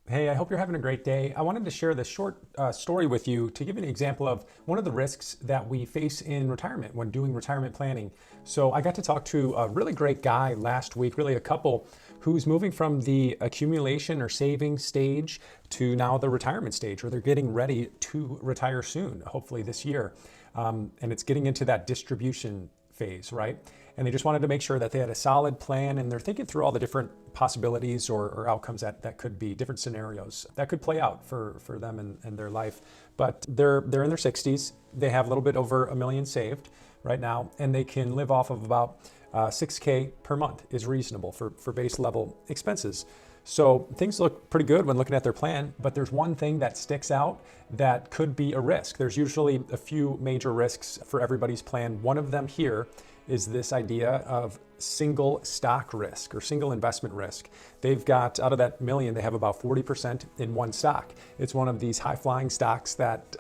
Hey, I hope you're having a great day. I wanted to share this short story with you to give you an example of one of the risks that we face in retirement when doing retirement planning. So I got to talk to a really great guy last week, really a couple who's moving from the accumulation or saving stage to now the retirement stage, where they're getting ready to retire soon, hopefully this year. And it's getting into that distribution phase, right? And they just wanted to make sure that they had a solid plan and they're thinking through all the different possibilities or outcomes that could be, different scenarios that could play out for them and their life. But they're in their 60s. They have a little bit over $1 million saved right now, and they can live off of about $6K per month is reasonable for base level expenses. So things look pretty good when looking at their plan, but there's one thing that sticks out that could be a risk. There's usually a few major risks for everybody's plan. One of them here is this idea of single stock risk or single investment risk. They've got, out of that million, they have about 40% in one stock. It's one of these high flying stocks that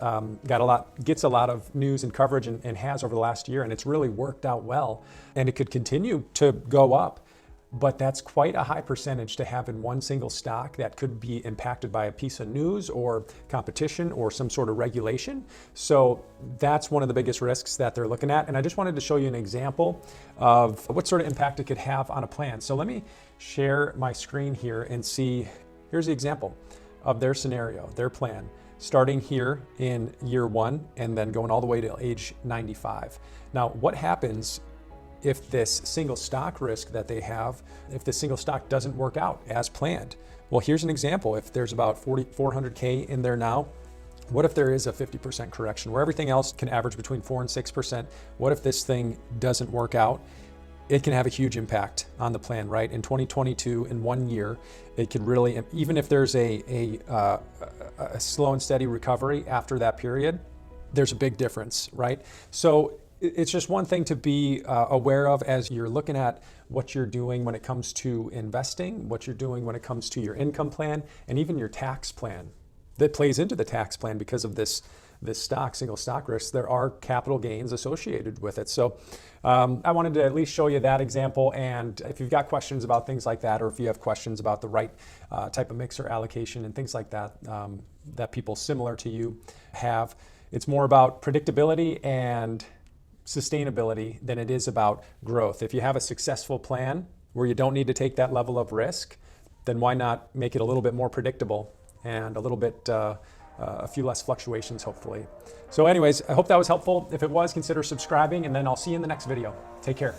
gets a lot of news and coverage and has over the last year, and it's really worked out well. And it could continue to go up. But that's quite a high percentage to have in one single stock that could be impacted by a piece of news or competition or some sort of regulation. So that's one of the biggest risks that they're looking at. And I just wanted to show you an example of what sort of impact it could have on a plan. So let me share my screen here and see, here's the example of their scenario, their plan, starting here in year one and then going all the way to age 95. Now, what happens if this single stock risk that they have, if the single stock doesn't work out as planned? Well, here's an example. If there's about 400K in there now, what if there is a 50% correction where everything else can average between 4 and 6%? What if this thing doesn't work out? It can have a huge impact on the plan, right? In 2022, in 1 year, it could really, even if there's a slow and steady recovery after that period, there's a big difference, right? So it's just one thing to be aware of as you're looking at what you're doing when it comes to investing, what you're doing when it comes to your income plan, and even your tax plan. That plays into the tax plan because of this single stock risk. There are capital gains associated with it. So I wanted to at least show you that example. And if you've got questions about things like that, or if you have questions about the right type of mix or allocation and things like that, that people similar to you have, it's more about predictability and sustainability than it is about growth. If you have a successful plan where you don't need to take that level of risk, then why not make it a little bit more predictable and a little bit, a few less fluctuations, hopefully. So anyways, I hope that was helpful. If it was, consider subscribing, and then I'll see you in the next video. Take care.